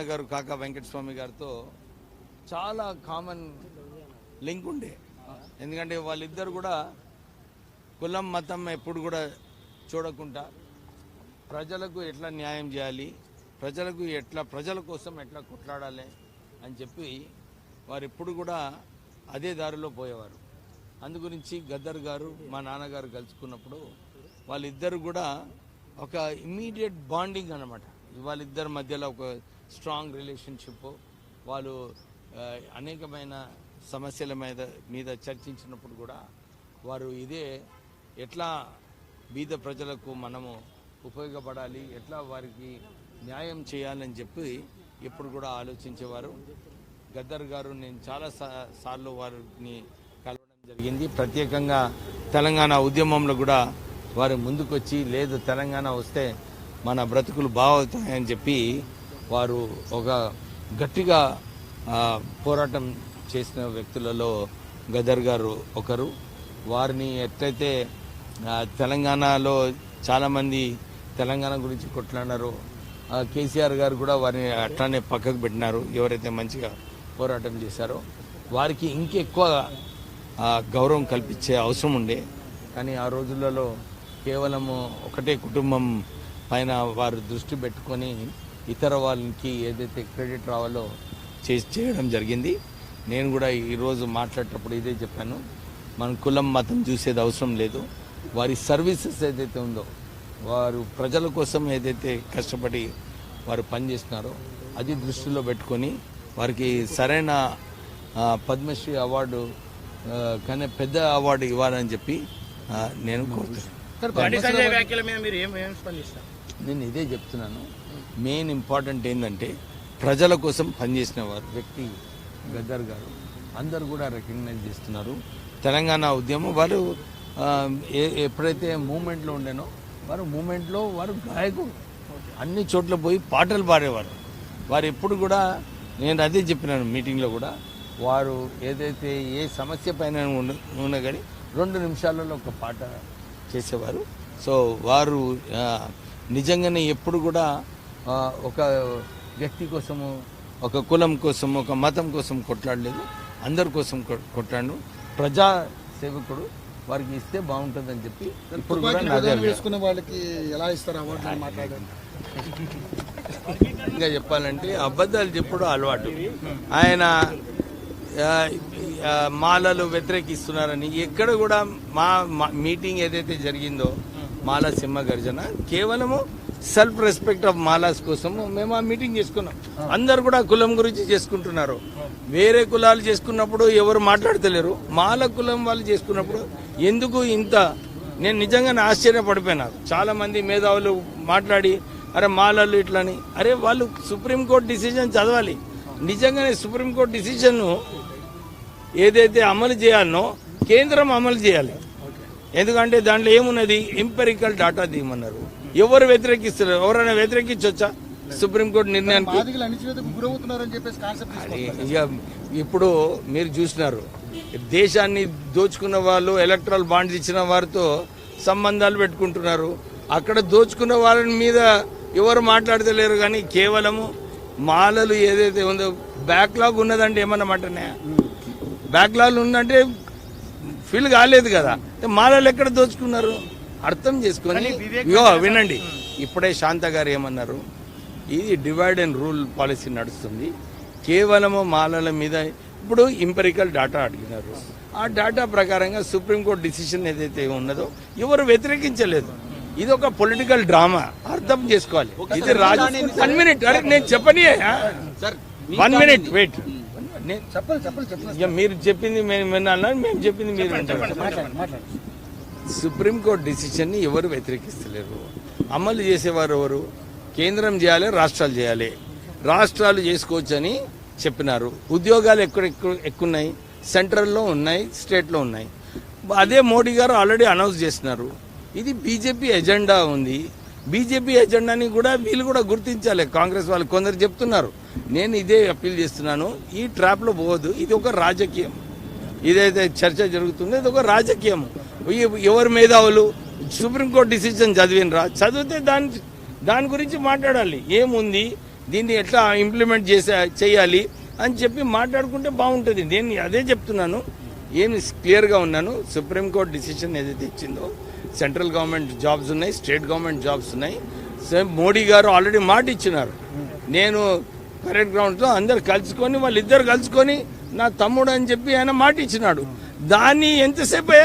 నాన్నగారు కాకా వెంకటస్వామి గారితో చాలా కామన్ లింక్ ఉండే. ఎందుకంటే వాళ్ళిద్దరు కూడా కులం మతం ఎప్పుడు కూడా చూడకుండా ప్రజలకు ఎట్లా న్యాయం చేయాలి, ప్రజల కోసం ఎట్లా కొట్లాడాలి అని చెప్పి వారు ఎప్పుడు కూడా అదే దారిలో పోయేవారు. అందుగురించి గద్దర్ గారు మా నాన్నగారు కలుసుకున్నప్పుడు వాళ్ళిద్దరు కూడా ఒక ఇమ్మీడియట్ బాండింగ్ అన్నమాట. వాళ్ళిద్దరి మధ్యలో ఒక స్ట్రాంగ్ రిలేషన్షిప్. వాళ్ళు అనేకమైన సమస్యల మీద చర్చించినప్పుడు కూడా వారు ఇదే ఎట్లా బీద ప్రజలకు మనము ఉపయోగపడాలి, ఎట్లా వారికి న్యాయం చేయాలని చెప్పి ఎప్పుడు కూడా ఆలోచించేవారు. గద్దర్ గారు నేను చాలా సార్లు వారిని కలవడం జరిగింది. ప్రత్యేకంగా తెలంగాణ ఉద్యమంలో కూడా వారు ముందుకొచ్చి లేదు తెలంగాణ వస్తే మన బ్రతుకులు బాగవుతాయని చెప్పి వారు ఒక గట్టిగా పోరాటం చేసిన వ్యక్తులలో గద్దర్ గారు ఒకరు. వారిని ఎట్లయితే తెలంగాణలో చాలామంది తెలంగాణ గురించి కొట్లాడారో కేసీఆర్ గారు కూడా వారిని అట్లానే పక్కకు పెట్టినారు. ఎవరైతే మంచిగా పోరాటం చేశారో వారికి ఇంకెక్కువ గౌరవం కల్పించే అవసరం ఉండే. కానీ ఆ రోజులలో కేవలము ఒకటే కుటుంబం పైన వారు దృష్టి పెట్టుకొని ఇతర వాళ్ళకి ఏదైతే క్రెడిట్ రావాలో చేయడం జరిగింది. నేను కూడా ఈరోజు మాట్లాడేటప్పుడు ఇదే చెప్పాను. మనం కులం మతం చూసేది అవసరం లేదు. వారి సర్వీసెస్ ఏదైతే ఉందో, వారు ప్రజల కోసం ఏదైతే కష్టపడి వారు పనిచేస్తున్నారో అది దృష్టిలో పెట్టుకొని వారికి సరైన పద్మశ్రీ అవార్డు కానీ పెద్ద అవార్డు ఇవ్వాలని చెప్పి నేను కోరుతున్నాను. నేను ఇదే చెప్తున్నాను. మెయిన్ ఇంపార్టెంట్ ఏంటంటే ప్రజల కోసం పనిచేసిన వారు వ్యక్తి గద్దర్ గారు అందరు కూడా రికగ్నైజ్ చేస్తున్నారు. తెలంగాణ ఉద్యమం వారు ఎప్పుడైతే మూమెంట్లో ఉండేనో వారు గాయకుడు, అన్ని చోట్ల పోయి పాటలు పాడేవారు. వారు ఎప్పుడు కూడా నేను అదే చెప్పినాను మీటింగ్లో కూడా, వారు ఏదైతే ఏ సమస్య పైన ఉన్న కానీ 2 నిమిషాలలో ఒక పాట చేసేవారు. సో వారు నిజంగానే ఎప్పుడు కూడా ఒక వ్యక్తి కోసము, ఒక కులం కోసం, ఒక మతం కోసం కొట్లాడలేదు, అందరి కోసం కొట్లాడు. ప్రజా సేవకుడు, వారికి ఇస్తే బాగుంటుందని చెప్పి ఇప్పుడు కూడా వేసుకునే వాళ్ళకి ఎలా ఇస్తారు అవార్డు మాట్లాడారు. ఇంకా చెప్పాలంటే అబద్ధాలు చెప్పుడు అలవాటు. ఆయన మాలలు వ్యతిరేకిస్తున్నారని ఎక్కడ కూడా మా మీటింగ్ ఏదైతే జరిగిందో మాలా సింహ గర్జన కేవలము సెల్ఫ్ రెస్పెక్ట్ ఆఫ్ మాలాస్ కోసము మేము ఆ మీటింగ్ చేసుకున్నాం. అందరు కూడా కులం గురించి చేసుకుంటున్నారు. వేరే కులాలు చేసుకున్నప్పుడు ఎవరు మాట్లాడతలేరు. మాల కులం వాళ్ళు చేసుకున్నప్పుడు ఎందుకు ఇంత? నేను నిజంగానే ఆశ్చర్యపడిపోయినా. చాలా మంది మేధావులు మాట్లాడి అరే మాలలు ఇట్లని, అరే వాళ్ళు సుప్రీంకోర్టు డిసిజన్ చదవాలి. నిజంగానే సుప్రీంకోర్టు డిసిజన్ ఏదైతే అమలు చేయాలనో కేంద్రం అమలు చేయాలి. ఎందుకంటే దాంట్లో ఏమున్నది, ఎంపెరికల్ డాటా తీయమన్నారు. ఎవరు వ్యతిరేకిస్తారు? ఎవరైనా వ్యతిరేకించవచ్చా సుప్రీంకోర్టు నిర్ణయానికి? ఇక ఇప్పుడు మీరు చూసినారు, దేశాన్ని దోచుకున్న వాళ్ళు ఎలక్ట్రల్ బాండ్స్ ఇచ్చిన వారితో సంబంధాలు పెట్టుకుంటున్నారు. అక్కడ దోచుకున్న వాళ్ళ మీద ఎవరు మాట్లాడతలేరు. కానీ కేవలము మాలలు ఏదైతే ఉందో బ్యాక్లాగ్ ఉన్నదంటే ఏమన్నమాటనే, బ్యాక్లాగ్ ఉందంటే ఫీల్ కాలేదు కదా. మాలలు ఎక్కడ దోచుకున్నారు అర్థం చేసుకొని వినండి. ఇప్పుడే శాంత గారు ఏమన్నారు, ఇది డివైడ్ అండ్ రూల్ పాలసీ నడుస్తుంది. కేవలము మాలల మీద ఇప్పుడు ఎంపెరికల్ డాటా అడిగినారు. ఆ డాటా ప్రకారంగా సుప్రీంకోర్టు డిసిషన్ ఏదైతే ఉన్నదో ఎవరు వ్యతిరేకించలేదు. ఇది ఒక పొలిటికల్ డ్రామా, అర్థం చేసుకోవాలి. ఇది రాజు 1 మినిట్, అరే నేను చెప్పని 1 మినిట్ వెయిట్. మీరు చెప్పింది మేము వినాలా, మేము చెప్పింది మీరు వింటారు. సుప్రీంకోర్టు డిసిషన్ని ఎవరు వ్యతిరేకిస్తలేరు. అమలు చేసేవారు ఎవరు? కేంద్రం చేయాలి, రాష్ట్రాలు చేయాలి. రాష్ట్రాలు చేసుకోవచ్చని చెప్పినారు. ఉద్యోగాలు ఎక్కున్నాయి, సెంట్రల్లో ఉన్నాయి, స్టేట్లో ఉన్నాయి. అదే మోడీ గారు ఆల్రెడీ అనౌన్స్ చేస్తున్నారు. ఇది బీజేపీ ఎజెండా ఉంది. బీజేపీ ఎజెండాని కూడా వీళ్ళు కూడా గుర్తించాలి. కాంగ్రెస్ వాళ్ళు కొందరు చెప్తున్నారు. నేను ఇదే అప్పీల్ చేస్తున్నాను, ఈ ట్రాప్లో పోవద్దు. ఇది ఒక రాజకీయం. ఇదైతే చర్చ జరుగుతుందో ఇది ఒక రాజకీయం. ఎవరు మేధావులు సుప్రీంకోర్టు డిసిజన్ చదివినరా? చదివితే దాని గురించి మాట్లాడాలి. ఏముంది, దీన్ని ఎట్లా ఇంప్లిమెంట్ చేయాలి అని చెప్పి మాట్లాడుకుంటే బాగుంటుంది. నేను అదే చెప్తున్నాను, ఏమి క్లియర్గా ఉన్నాను. సుప్రీంకోర్టు డిసిషన్ ఏదైతే ఇచ్చిందో సెంట్రల్ గవర్నమెంట్ జాబ్స్ ఉన్నాయి, స్టేట్ గవర్నమెంట్ జాబ్స్ ఉన్నాయి. మోడీ గారు ఆల్రెడీ మాట ఇచ్చినారు, నేను పరేడ్ గ్రౌండ్లో అందరు కలుసుకొని వాళ్ళిద్దరు కలుసుకొని నా తమ్ముడు అని చెప్పి ఆయన మాట ఇచ్చినాడు. దాన్ని ఎంతసేపు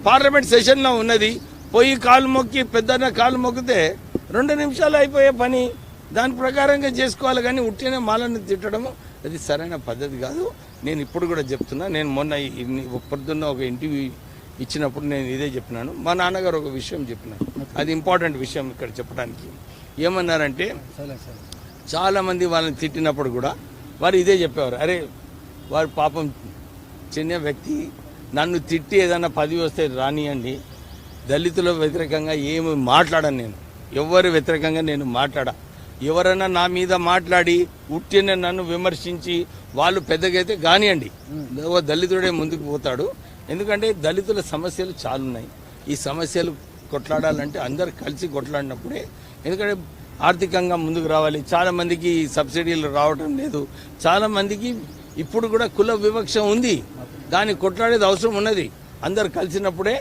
పార్లమెంట్ సెషన్లో ఉన్నది, పోయి కాలు మొక్కి పెద్దన్న కాలు మొక్కితే 2 నిమిషాలు అయిపోయే పని. దాని ప్రకారంగా చేసుకోవాలి, కానీ ఉట్టినే మాలను తిట్టడము అది సరైన పద్ధతి కాదు. నేను ఇప్పుడు కూడా చెప్తున్నా, నేను మొన్న పొద్దున్న ఒక ఇంటర్వ్యూ ఇచ్చినప్పుడు నేను ఇదే చెప్పినాను. మా నాన్నగారు ఒక విషయం చెప్పినారు, అది ఇంపార్టెంట్ విషయం ఇక్కడ చెప్పడానికి. ఏమన్నారంటే చాలామంది వాళ్ళని తిట్టినప్పుడు కూడా వారు ఇదే చెప్పేవారు, అరే వారు పాపం చిన్న వ్యక్తి, నన్ను తిట్టి ఏదైనా పదవి వస్తే రానియండి, దళితుల వ్యతిరేకంగా ఏమి మాట్లాడను, నేను ఎవరి వ్యతిరేకంగా నేను మాట్లాడా. ఎవరైనా నా మీద మాట్లాడి ఉట్టిన నన్ను విమర్శించి వాళ్ళు పెద్దగైతే కానివ్వండి, దళితుడే ముందుకు పోతాడు. ఎందుకంటే దళితుల సమస్యలు చాలా ఉన్నాయి. ఈ సమస్యలు కొట్లాడాలంటే అందరు కలిసి కొట్లాడినప్పుడే, ఎందుకంటే ఆర్థికంగా ముందుకు రావాలి. చాలా మందికి సబ్సిడీలు రావడం లేదు, చాలా మందికి ఇప్పుడు కూడా కుల వివక్ష ఉంది, దాన్ని కొట్లాడేది అవసరం ఉన్నది. అందరు కలిసినప్పుడే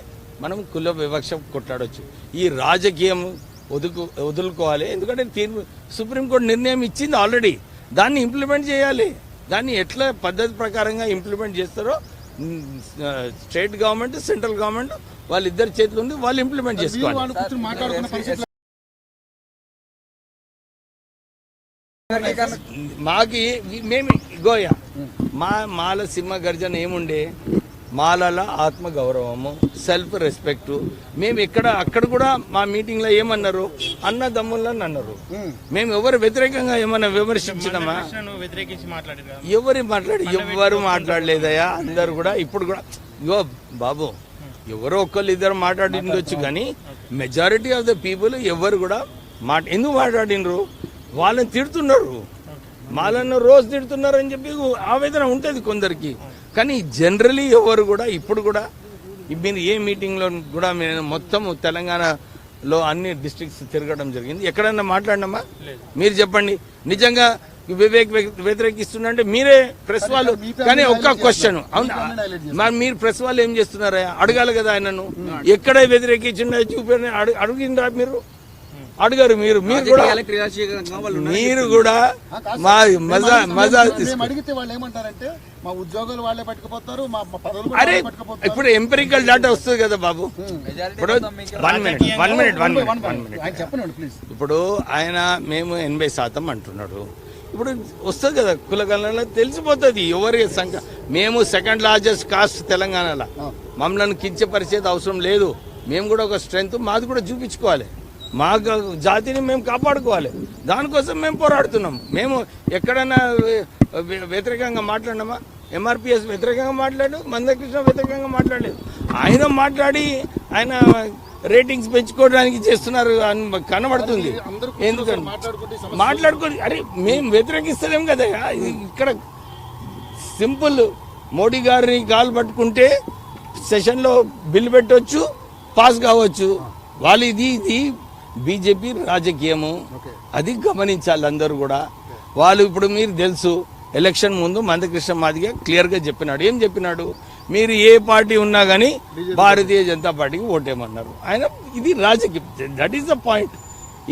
మనం కుల వివక్ష కొట్లాడవచ్చు. ఈ రాజకీయం వదులుకోవాలి, ఎందుకంటే సుప్రీంకోర్టు నిర్ణయం ఇచ్చింది ఆల్రెడీ, దాన్ని ఇంప్లిమెంట్ చేయాలి. దాన్ని ఎట్లా పద్ధతి ప్రకారంగా ఇంప్లిమెంట్ చేస్తారో స్టేట్ గవర్నమెంట్, సెంట్రల్ గవర్నమెంట్ వాళ్ళిద్దరి చేతులు ఉంది, వాళ్ళు ఇంప్లిమెంట్ చేసుకోవాలి. మాకి మేము గోయా మాల సింహ గర్జన ఏముండే, మాలల ఆత్మ గౌరవము, సెల్ఫ్ రెస్పెక్ట్. మేము అక్కడ కూడా మా మీటింగ్ లో ఏమన్నారు, అన్నదమ్ములని అన్నారు. మేము ఎవరు వ్యతిరేకంగా ఏమన్నా విమర్శించినామా? ఎవరు మాట్లాడలేదయా. అందరు కూడా ఇప్పుడు కూడా ఇగో బాబు, ఎవరో ఒక్కళ్ళు ఇద్దరు మాట్లాడిండొచ్చు, కానీ మెజారిటీ ఆఫ్ ద పీపుల్ ఎవరు కూడా ఎందుకు మాట్లాడినరు? వాళ్ళని తిడుతున్నారు, మాలను రోజు తిడుతున్నారు అని చెప్పి ఆవేదన ఉంటుంది కొందరికి. కానీ జనరలీ ఎవరు కూడా ఇప్పుడు కూడా మీరు ఏ మీటింగ్లో కూడా మేము మొత్తం తెలంగాణలో అన్ని డిస్ట్రిక్ట్స్ తిరగడం జరిగింది. ఎక్కడన్నా మాట్లాడినామా? మీరు చెప్పండి. నిజంగా వ్యతిరేకిస్తుందంటే మీరే ప్రెస్ వాళ్ళు. కానీ ఒక్క క్వశ్చన్, అవును మీరు ప్రెస్ వాళ్ళు ఏం చేస్తున్నారా? అడగాలి కదా ఆయనను. ఎక్కడ వ్యతిరేకించిండ చూపి అడిగిందా? మీరు అడిగారు. మీరు కూడా మా మజా అడిగితే వాళ్ళు ఏమంటారంటే మా ఉద్యోగాలు వాళ్ళే పట్టుకుపోతారు, మా పదవులు. అరే ఇప్పుడు ఎంపెరికల్ డేటా వస్తుంది కదా బాబు. ఇప్పుడు 1 మినిట్ చెప్పండి ప్లీజ్. ఇప్పుడు ఆయన మేము 80% అంటున్నాడు. ఇప్పుడు వస్తుంది కదా కులగణనలో తెలిసిపోతుంది ఎవరి సంఖ్య. మేము సెకండ్ లార్జెస్ట్ కాస్ట్ తెలంగాణలో, మమ్మల్ని కించపరిచేది అవసరం లేదు. మేము కూడా ఒక స్ట్రెంగ్త్ మాది కూడా చూపించుకోవాలి, మా జాతిని మేము కాపాడుకోవాలి. దానికోసం మేము పోరాడుతున్నాం. మేము ఎక్కడైనా వ్యతిరేకంగా మాట్లాడినామా? ఎంఆర్పిఎస్ వ్యతిరేకంగా మాట్లాడు, మందకృష్ణ వ్యతిరేకంగా మాట్లాడలేదు. ఆయన మాట్లాడి ఆయన రేటింగ్స్ పెంచుకోవడానికి చేస్తున్నారు అని కనబడుతుంది. ఎందుకంటే మాట్లాడుకొని అరే మేము వ్యతిరేకిస్తలేం కదా. ఇక్కడ సింపుల్, మోడీ గారిని కాలు పట్టుకుంటే సెషన్లో బిల్లు పెట్టవచ్చు, పాస్ కావచ్చు. వాళ్ళు ఇది బీజేపీ రాజకీయము, అది గమనించాలి అందరూ కూడా. వాళ్ళు ఇప్పుడు మీరు తెలుసు, ఎలక్షన్ ముందు మందకృష్ణ మాదిగ క్లియర్గా చెప్పినాడు. ఏం చెప్పినాడు? మీరు ఏ పార్టీ ఉన్నా కానీ భారతీయ జనతా పార్టీకి ఓటేయమన్నారు ఆయన. ఇది రాజకీయం, దట్ ఈస్ ద పాయింట్.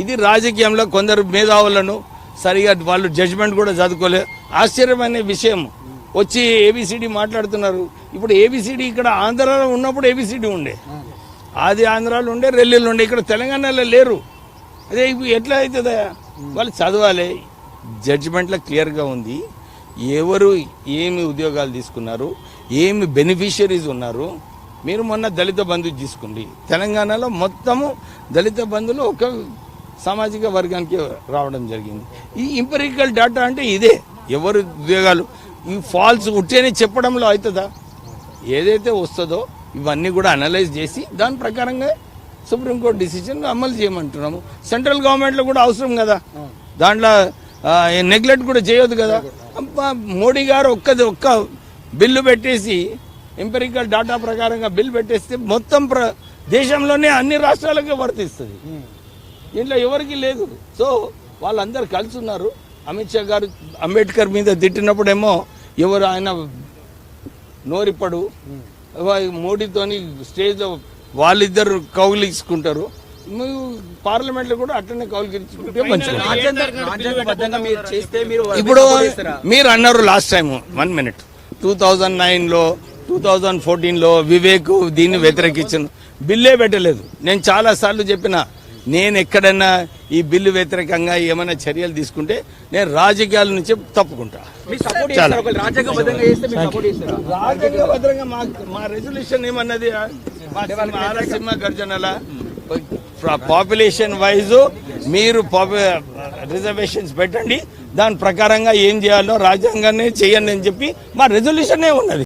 ఇది రాజకీయంలో కొందరు మేధావులను సరిగా వాళ్ళు జడ్జిమెంట్ కూడా చదువుకోలేదు. ఆశ్చర్యమైన విషయం, వచ్చి ఏబిసిడి మాట్లాడుతున్నారు. ఇప్పుడు ఏబిసిడి ఇక్కడ ఆంధ్రాలో ఉన్నప్పుడు ఏబిసిడి ఉండే, ఆది ఆంధ్రాలో ఉండే, రెల్లీలు ఉండే, ఇక్కడ తెలంగాణలో లేరు. అదే ఇప్పుడు ఎట్లా అవుతుందా? వాళ్ళు చదవాలి. జడ్జిమెంట్లో క్లియర్గా ఉంది ఎవరు ఏమి ఉద్యోగాలు తీసుకున్నారు, ఏమి బెనిఫిషియరీస్ ఉన్నారు. మీరు మొన్న దళిత బంధు తీసుకోండి, తెలంగాణలో మొత్తము దళిత బంధులు ఒక సామాజిక వర్గానికి రావడం జరిగింది. ఈ ఎంపిరికల్ డేటా అంటే ఇదే. ఎవరు ఉద్యోగాలు ఈ ఫాల్స్ ఉట్టేనే చెప్పడంలో అవుతుందా? ఏదైతే వస్తుందో ఇవన్నీ కూడా అనలైజ్ చేసి దాని ప్రకారంగా సుప్రీంకోర్టు డిసిజన్ అమలు చేయమంటున్నాము. సెంట్రల్ గవర్నమెంట్లో కూడా అవసరం కదా, దాంట్లో నెగ్లెక్ట్ కూడా చేయొద్దు కదా. మోడీ గారు ఒక్క బిల్లు పెట్టేసి ఎంపెరికల్ డాటా ప్రకారంగా బిల్లు పెట్టేస్తే మొత్తం దేశంలోనే అన్ని రాష్ట్రాలకే వర్తిస్తుంది. దీంట్లో ఎవరికి లేదు. సో వాళ్ళందరూ కలిసి ఉన్నారు. అమిత్ షా గారు అంబేద్కర్ మీద తిట్టినప్పుడేమో ఎవరు ఆయన నోరిప్పడు, మోడీతోని స్టేజ్లో వాళ్ళిద్దరు కౌగిలించుకుంటారు. పార్లమెంట్లో కూడా అట్లనే కౌగిలించుకుంటే మంచిది. రాజ్యాంగబద్ధంగా మీరు చేస్తే మీరు ఇప్పుడు మీరు అన్నారు లాస్ట్ టైం 1 minute 2009లో 2014లో వివేక్ దీన్ని వ్యతిరేకించను, బిల్లే పెట్టలేదు. నేను చాలా సార్లు చెప్పిన, నేను ఎక్కడైనా ఈ బిల్లు వ్యతిరేకంగా ఏమైనా చర్యలు తీసుకుంటే నేను రాజకీయాల నుంచి తప్పుకుంటా. చాలా రాజ్యాంగబద్ధంగా మా రెజల్యూషన్ ఏమన్నది, సింహ గర్జనల పాపులేషన్ వైజ్ మీరు రిజర్వేషన్స్ పెట్టండి, దాని ప్రకారంగా ఏం చేయాలో రాజ్యాంగాన్ని చేయండి అని చెప్పి మా రెజల్యూషనే ఉన్నది.